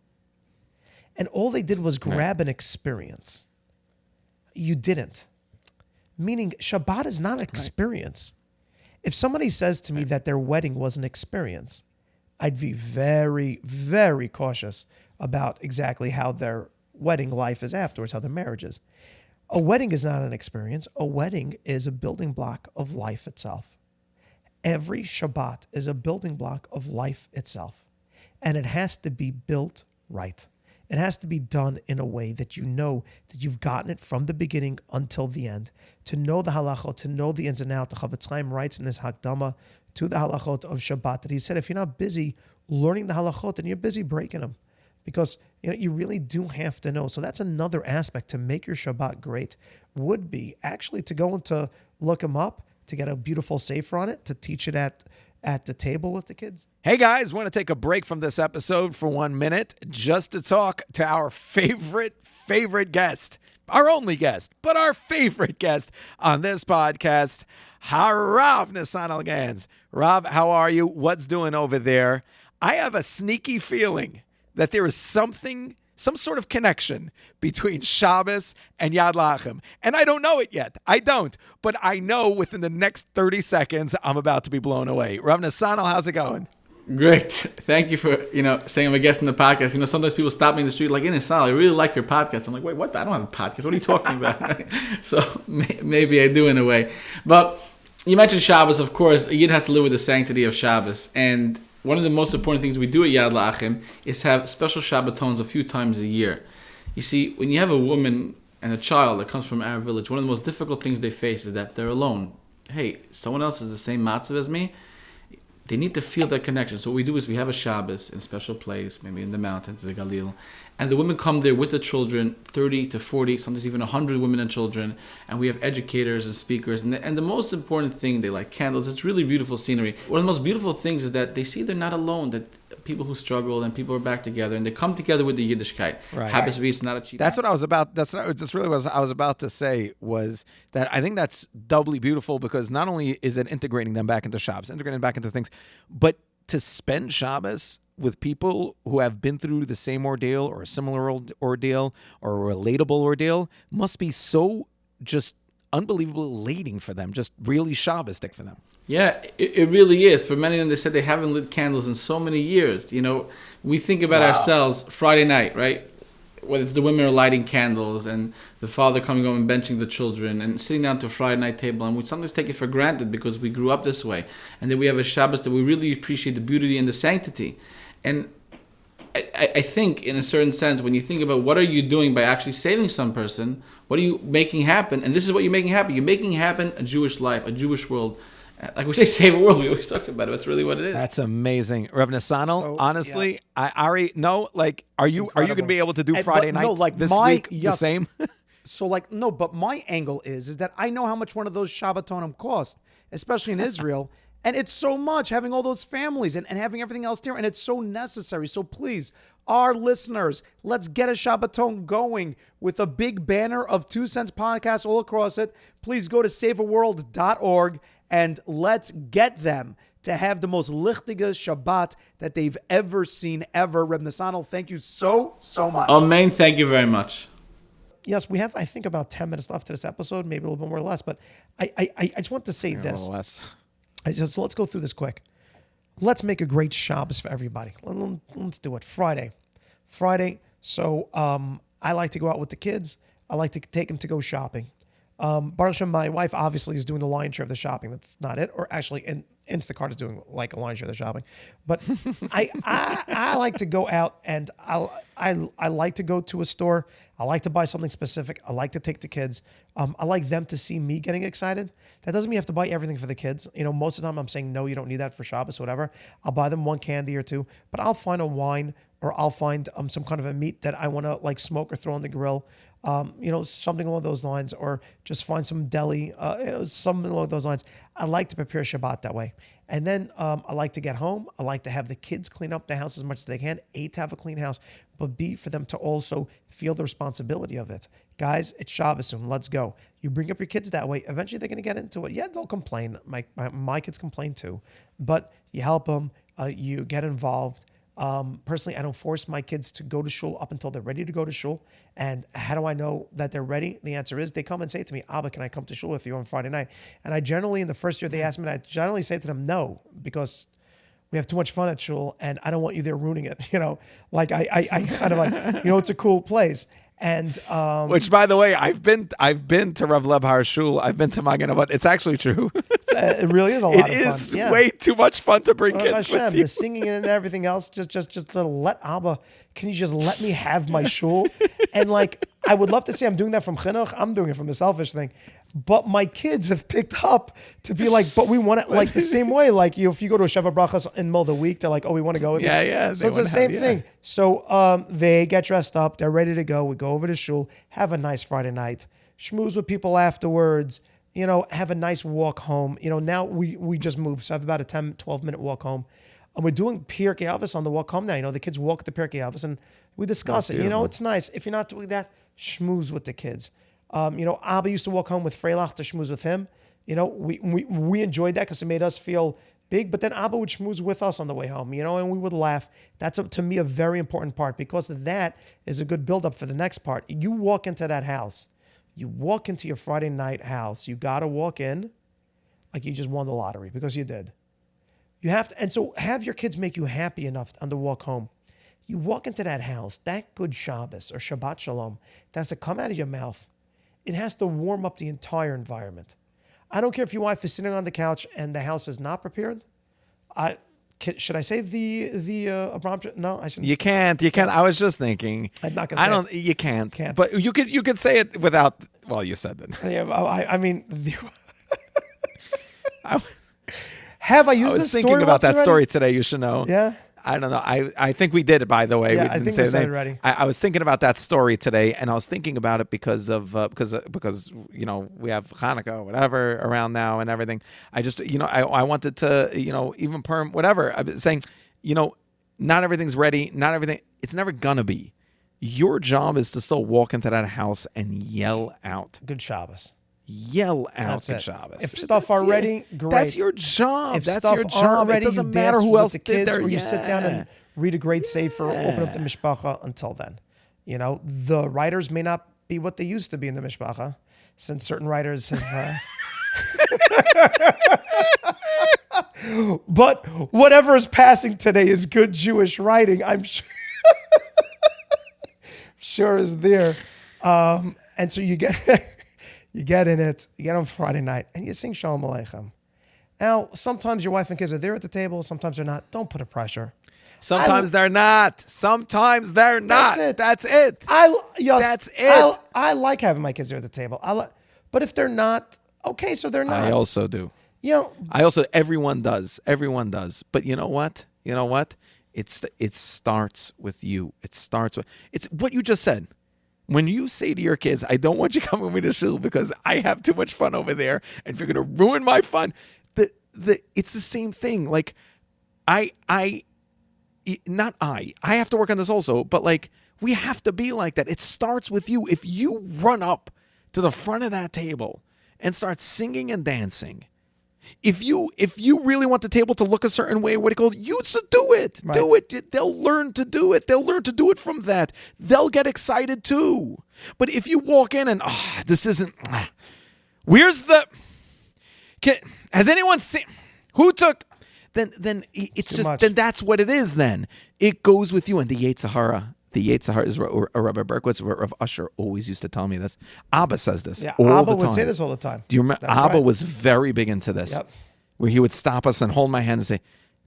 And all they did was grab an experience. You didn't. Meaning, Shabbat is not an experience. If somebody says to me that their wedding was an experience, I'd be very, very cautious about exactly how their wedding life is afterwards, how their marriage is. A wedding is not an experience. A wedding is a building block of life itself. Every Shabbat is a building block of life itself. And it has to be built right. It has to be done in a way that you know that you've gotten it from the beginning until the end. To know the halachot, to know the ins and outs. The Chavetz Chaim writes in his Hakdama to the halachot of Shabbat that he said, if you're not busy learning the halachot, then you're busy breaking them. Because you really do have to know. So that's another aspect to make your Shabbat great, would be actually to go and to look them up, to get a beautiful sefer on it, to teach it at the table with the kids. Hey guys, want to take a break from this episode for 1 minute just to talk to our favorite guest, our only guest, but our favorite guest on this podcast, Harav Nissan Algans. Rav, how are you? What's doing over there? I have a sneaky feeling that there is some sort of connection between Shabbos and Yad Lachem. And I don't know it yet. I don't. But I know within the next 30 seconds, I'm about to be blown away. Rav Nissanel, how's it going? Great. Thank you for, saying I'm a guest in the podcast. Sometimes people stop me in the street like, Nissanel, I really like your podcast. I'm like, wait, what? I don't have a podcast. What are you talking about? So maybe I do in a way. But you mentioned Shabbos, of course. A Yid has to live with the sanctity of Shabbos. And one of the most important things we do at Yad La'achim is have special Shabbatons a few times a year. You see, when you have a woman and a child that comes from our village, one of the most difficult things they face is that they're alone. Hey, someone else is the same matzav as me. They need to feel that connection. So what we do is we have a Shabbos in a special place, maybe in the mountains, the Galil, and the women come there with the children, 30 to 40, sometimes even 100 women and children, and we have educators and speakers, and the most important thing, they light candles. It's really beautiful scenery. One of the most beautiful things is that they see they're not alone, that people who struggle and people are back together, and they come together with the Yiddishkeit. Right. Happens to be, it's not a cheap. That's what I was about. That's really what I was about to say, was that I think that's doubly beautiful, because not only is it integrating them back into Shabbos, integrating them back into things, but to spend Shabbos with people who have been through the same ordeal or a similar ordeal or a relatable ordeal must be so just unbelievably elating for them, just really Shabbos-tic for them. Yeah, it really is. For many of them, they said they haven't lit candles in so many years. We think about ourselves Friday night, right? Whether it's the women are lighting candles and the father coming home and benching the children and sitting down to a Friday night table, and we sometimes take it for granted because we grew up this way. And then we have a Shabbos that we really appreciate the beauty and the sanctity. And I think, in a certain sense, when you think about what are you doing by actually saving some person, what are you making happen? And this is what you're making happen. You're making happen a Jewish life, a Jewish world. Like we say, save a world. We always talk about it. That's really what it is. That's amazing, Rav Nissanel. Honestly, yeah. Are you going to be able to do Friday night this week the same? So but my angle is that I know how much one of those Shabbatonim cost, especially in Israel. And it's so much having all those families and having everything else there. And it's so necessary. So please, our listeners, let's get a Shabbaton going with a big banner of 2 Cents Podcast all across it. Please go to saveaworld.org and let's get them to have the most lichtige Shabbat that they've ever seen, ever. Reb Nisanel, thank you so much. Amen. Thank you very much. Yes, we have, I think, about 10 minutes left to this episode, maybe a little bit more or less. But I just want to say this. A little less. So let's go through this quick. Let's make a great Shabbos for everybody. Let's do it. Friday. So I like to go out with the kids. I like to take them to go shopping. Baruch Hashem, my wife obviously is doing the lion's share of the shopping. That's not it. Or actually, Instacart is doing like a lion's share of the shopping. But I like to go out and I like to go to a store. I like to buy something specific. I like to take the kids. I like them to see me getting excited. That doesn't mean you have to buy everything for the kids. Most of the time I'm saying, no, you don't need that for Shabbos or whatever. I'll buy them one candy or two, but I'll find a wine or I'll find some kind of a meat that I want to like smoke or throw on the grill. Something along those lines, or just find some deli, something along those lines. I like to prepare Shabbat that way. And then I like to get home. I like to have the kids clean up the house as much as they can. A, to have a clean house, but B, for them to also feel the responsibility of it. Guys, it's Shabbos soon. Let's go. You bring up your kids that way. Eventually, they're going to get into it. Yeah, they'll complain. My kids complain too. But you help them. You get involved. Personally, I don't force my kids to go to shul up until they're ready to go to shul. And how do I know that they're ready? The answer is they come and say to me, Abba, can I come to shul with you on Friday night? And I generally, in the first year they ask me, I generally say to them, no, because we have too much fun at shul and I don't want you there ruining it. Like I kind of like, it's a cool place. And which, by the way, I've been to Rav Lebhar Shul. I've been to Magen Avot. It's actually true. It really is a lot of fun. It is way too much fun to bring kids Hashem, with you. The singing and everything else. Just to let Abba, can you just let me have my shul? And like, I would love to say I'm doing that from chinuch. I'm doing it from a selfish thing. But my kids have picked up to be like, but we want it like the same way. Like if you go to a Sheva Brachas in the middle of the week, they're like, oh, we want to go with you. Yeah. So it's the same thing. So they get dressed up. They're ready to go. We go over to shul, have a nice Friday night, schmooze with people afterwards, have a nice walk home. Now we just moved. So I have about a 10, 12-minute walk home. And we're doing Pirkei Avos on the walk home now. The kids walk the Pirkei Avos and we discuss it. It's nice. If you're not doing that, schmooze with the kids. Abba used to walk home with Freilach to schmooze with him. We enjoyed that because it made us feel big. But then Abba would schmooze with us on the way home, and we would laugh. That's, to me, a very important part because that is a good buildup for the next part. You walk into that house. You walk into your Friday night house. You got to walk in like you just won the lottery because you did. You have to, and so have your kids make you happy enough on the walk home. You walk into that house, that good Shabbos or Shabbat Shalom that has to come out of your mouth. It has to warm up the entire environment. I don't care if your wife is sitting on the couch and the house is not prepared. Should I say the Abraham? No, I shouldn't. You can't. I was just thinking. I'm not gonna say it. You can't. But you could say it without. Well, you said that. Yeah. I mean. Have I used this story? I was thinking about that story today. You should know. Yeah. I don't know. I think we did it, by the way. Yeah, we didn't I think say we the said name. it already. I was thinking about that story today, and I was thinking about it because we have Hanukkah or whatever around now and everything. I just I wanted to even perm whatever. I'm saying not everything's ready. Not everything. It's never gonna be. Your job is to still walk into that house and yell out. Good Shabbos. Yell out Good Shabbos. If stuff are ready, great. That's your job. If that's stuff your job. Ready, it doesn't you matter dance who with else the did kids, there. or you sit down and read a great sefer, open up the mishpacha. Until then, the writers may not be what they used to be in the mishpacha, since certain writers have. But whatever is passing today is good Jewish writing. I'm sure is there, and so you get. You get in it, you get on Friday night, and you sing Shalom Aleichem. Now, sometimes your wife and kids are there at the table, sometimes they're not. Don't put a pressure. Sometimes they're not. Sometimes they're not. That's it. That's it. I like having my kids there at the table. But if they're not, okay, so they're not. I also do. Everyone does. Everyone does. But you know what? It starts with you. It's what you just said. When you say to your kids, I don't want you coming with me to shul because I have too much fun over there, and if you're going to ruin my fun, it's the same thing. Like, I have to work on this also, but like, we have to be like that. It starts with you. If you run up to the front of that table and start singing and dancing, if you really want the table to look a certain way, you should do it. Right. Do it. They'll learn to do it. They'll learn to do it from that. They'll get excited too. But if you walk in and this isn't. Has anyone seen who took? Then it's just much. Then that's what it is. Then it goes with you. And the Yetzer Hara. The Yetzer Hara is Rabbi Berkowitz, Rav Usher always used to tell me this. Abba says this all Abba the time. Would say this all the time. Do you remember? That's Abba right. was very big into this, where he would stop us and hold my hand and say,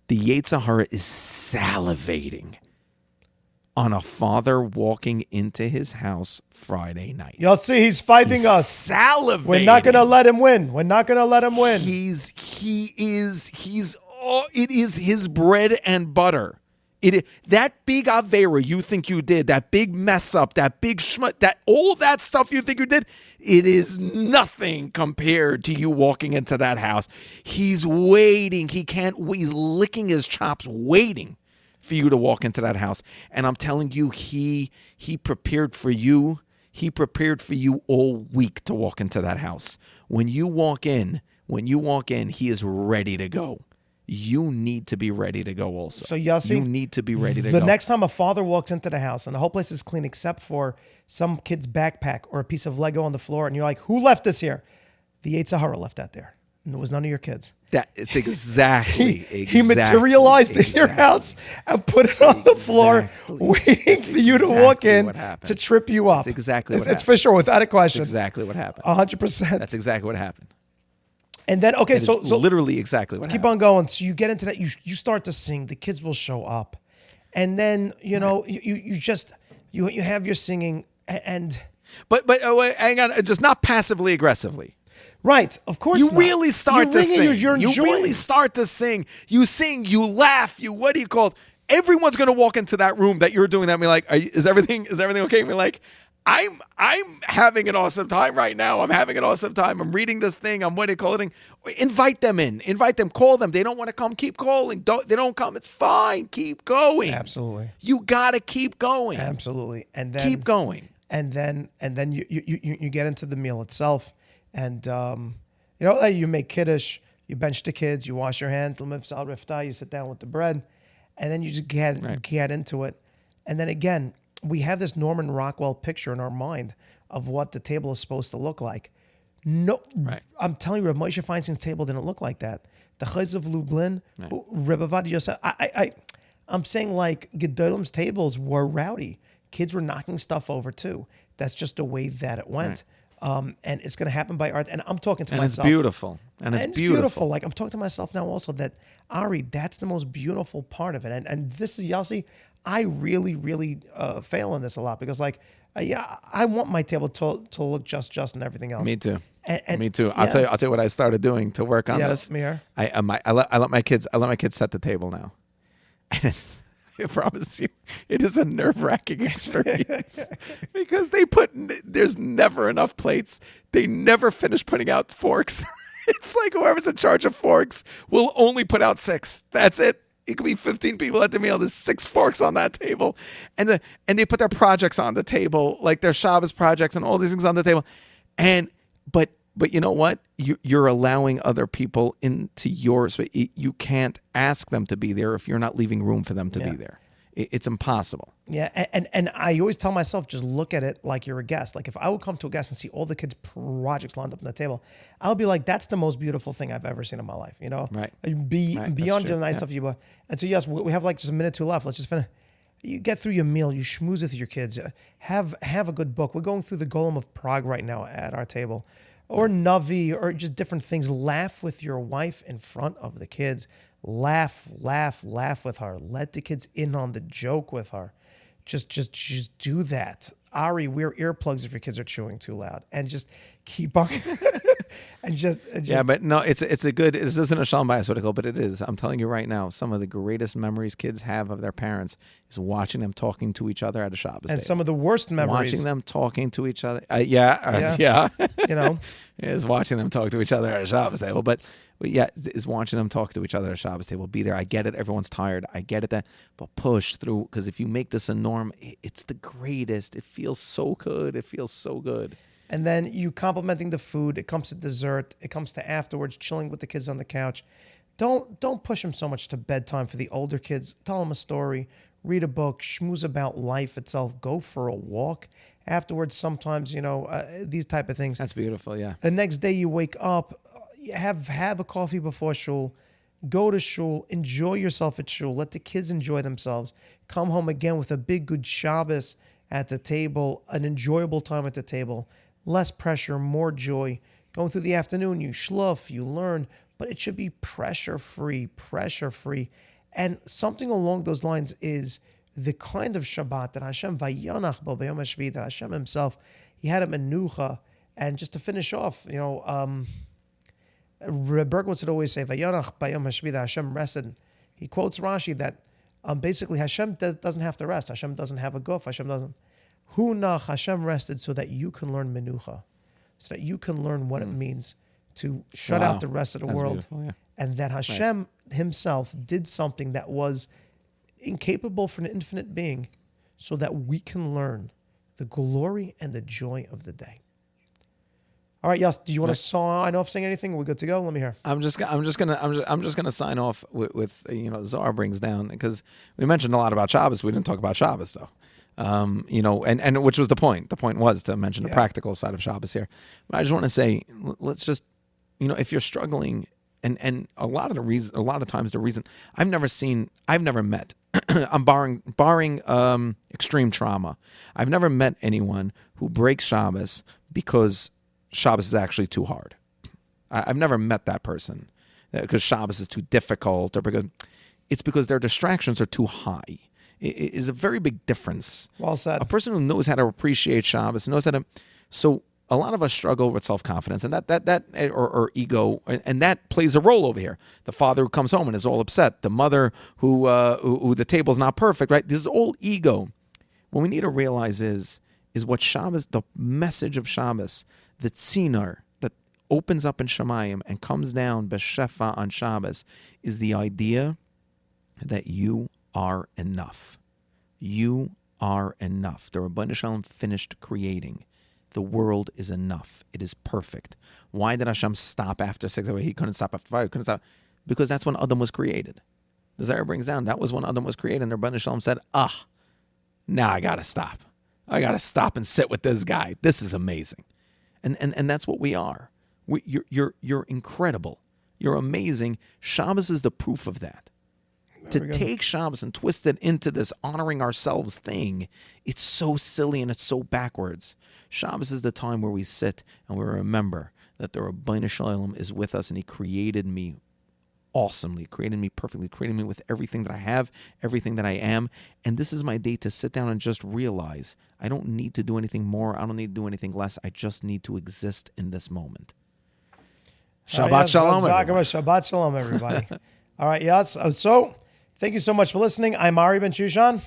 the Yetzer Hara is salivating on a father walking into his house Friday night. You'll see he's fighting us. Salivating. We're not going to let him win. We're not going to let him win. It is his bread and butter. That big Avera you think you did, that big mess up, that big that all that stuff you think you did, it is nothing compared to you walking into that house. He's waiting. He's licking his chops waiting for you to walk into that house. And I'm telling you, he prepared for you. He prepared for you all week to walk into that house. When you walk in, he is ready to go. You need to be ready to go also. So Yossi, you need to be ready to go. The next time a father walks into the house and the whole place is clean except for some kid's backpack or a piece of Lego on the floor, and you're like, who left this here? The Yetzer Hara left that there. And it was none of your kids. It's exactly. He materialized in your house and put it on the floor, waiting for you to walk in to trip you up. That's exactly what happened. It's for sure, without a question. That's exactly what happened. 100%. That's exactly what happened. And then, okay, so literally exactly what happened. Keep on going. So you get into that, you start to sing, the kids will show up. And then, you have your singing and... But hang on, just not passively aggressively. Right, of course you really start to sing. You really start to sing. You sing, you laugh, what do you call it? Everyone's going to walk into that room that you're doing that and be like, is everything okay? And be like, I'm having an awesome time right now. I'm having an awesome time. I'm reading this thing. I'm invite them in. Invite them. Call them. They don't want to come. Keep calling. They don't come. It's fine. Keep going. Absolutely. You gotta keep going. Absolutely. And then keep going. And then you get into the meal itself, and you make kiddush. You bench the kids. You wash your hands. You sit down with the bread, and then you just get into it. And then again, we have this Norman Rockwell picture in our mind of what the table is supposed to look like. No, right. I'm telling you, Rav Moshe Feinstein's table didn't look like that. The Chayz of Lublin, Rebbe Ovadia Yosef, I'm saying like Gedolim's tables were rowdy. Kids were knocking stuff over too. That's just the way that it went. Right. And it's going to happen by art. And I'm talking to myself. And it's beautiful. And it's beautiful. Like I'm talking to myself now also that, Ari, that's the most beautiful part of it. And this is, Yossi, I really, really fail in this a lot because, I want my table to look just and everything else. Me too. And me too. I'll tell you what I started doing to work on this. Me here. I let my kids set the table now, and I promise you, it is a nerve-wracking experience because there's never enough plates. They never finish putting out forks. It's like whoever's in charge of forks will only put out 6. That's it. It could be 15 people at the meal. There's 6 forks on that table. And they put their projects on the table, like their Shabbos projects and all these things on the table. But you know what? You're allowing other people into yours. You can't ask them to be there if you're not leaving room for them to be there. It's impossible. Yeah, and I always tell myself, just look at it like you're a guest. Like if I would come to a guest and see all the kids' projects lined up on the table, I would be like, that's the most beautiful thing I've ever seen in my life, Right. Beyond the nice stuff you bought. And so yes, we have like just a minute or two left. Let's just finish. You get through your meal, you schmooze with your kids, have a good book. We're going through the Golem of Prague right now at our table. Or Navi, or just different things. Laugh with your wife in front of the kids. Laugh with her. Let the kids in on the joke with her. Just do that. Ari, wear earplugs if your kids are chewing too loud, and just keep on. and just yeah, but no, it's a good. This isn't a Shalom Bayis article, but it is. I'm telling you right now, some of the greatest memories kids have of their parents is watching them talking to each other at a Shabbos. And some of the worst memories, watching them talking to each other. Yeah. is watching them talk to each other at a Shabbos table. But yeah, is watching them talk to each other at a Shabbos table. Be there. I get it. Everyone's tired. I get it. But push through, because if you make this a norm, it's the greatest. It feels so good. It feels so good. And then you complimenting the food. It comes to dessert. It comes to afterwards, chilling with the kids on the couch. Don't push them so much to bedtime for the older kids. Tell them a story. Read a book. Schmooze about life itself. Go for a walk. Afterwards, sometimes, these type of things. That's beautiful, yeah. The next day you wake up, have a coffee before shul, go to shul, enjoy yourself at shul, let the kids enjoy themselves, come home again with a big good Shabbos at the table, an enjoyable time at the table, less pressure, more joy. Going through the afternoon, you shluff, you learn, but it should be pressure-free. And something along those lines is the kind of Shabbat that Hashem vayonach bo b'yom hashvi, that Hashem himself, he had a menucha. And just to finish off, Berkowitz would always say, vayonach b'yom hashvi, that Hashem rested. He quotes Rashi that basically Hashem doesn't have to rest. Hashem doesn't have a guf. Hashem doesn't. Hunach, Hashem rested so that you can learn menucha, so that you can learn what it means to shut out the rest of the world. Yeah. And that Hashem himself did something that was incapable for an infinite being, so that we can learn the glory and the joy of the day. All right, Yos, do you want to sign off saying anything? Are we good to go? Let me hear. I'm just gonna sign off with Zohar brings down, because we mentioned a lot about Shabbos. We didn't talk about Shabbos though. And which was the point. The point was to mention the practical side of Shabbos here. But I just want to say, let's just, if you're struggling, and a lot of times the reason I've never met, I'm barring extreme trauma, I've never met anyone who breaks Shabbos because Shabbos is actually too hard. I've never met that person because Shabbos is too difficult, or because their distractions are too high. It is a very big difference. Well said. A person who knows how to appreciate Shabbos, knows how to. So a lot of us struggle with self-confidence and or ego, and that plays a role over here. The father who comes home and is all upset. The mother who the table's not perfect, right? This is all ego. What we need to realize is what Shabbos, the message of Shabbos, the tzinar that opens up in Shemayim and comes down b'shefa on Shabbos, is the idea that you are enough. You are enough. The Rabbeinu Shalom finished creating. The world is enough. It is perfect. Why did Hashem stop after 6? He couldn't stop after 5. He couldn't stop. Because that's when Adam was created. The Zohar brings down, that was when Adam was created, and the Rabbeinu Shalom said, now I got to stop. I got to stop and sit with this guy. This is amazing. And that's what we are. You're incredible. You're amazing. Shabbos is the proof of that. To take Shabbos and twist it into this honoring ourselves thing, it's so silly and it's so backwards. Shabbos is the time where we sit and we remember that the Rabbeinu Shalom is with us, and he created me awesomely, created me perfectly, created me with everything that I have, everything that I am. And this is my day to sit down and just realize I don't need to do anything more. I don't need to do anything less. I just need to exist in this moment. Shabbat Shalom, everybody. Shabbat Shalom, everybody. All right, yes. So, thank you so much for listening. I'm Ari Bensoussan.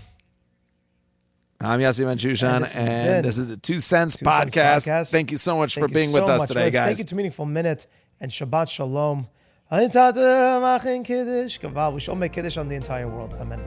I'm Yossi Bensoussan, and this is the 2 Cents Podcast. Thank you so much for being with us today, guys. Thank you to Meaningful Minute, and Shabbat Shalom. We should all make Kiddush on the entire world. Amen.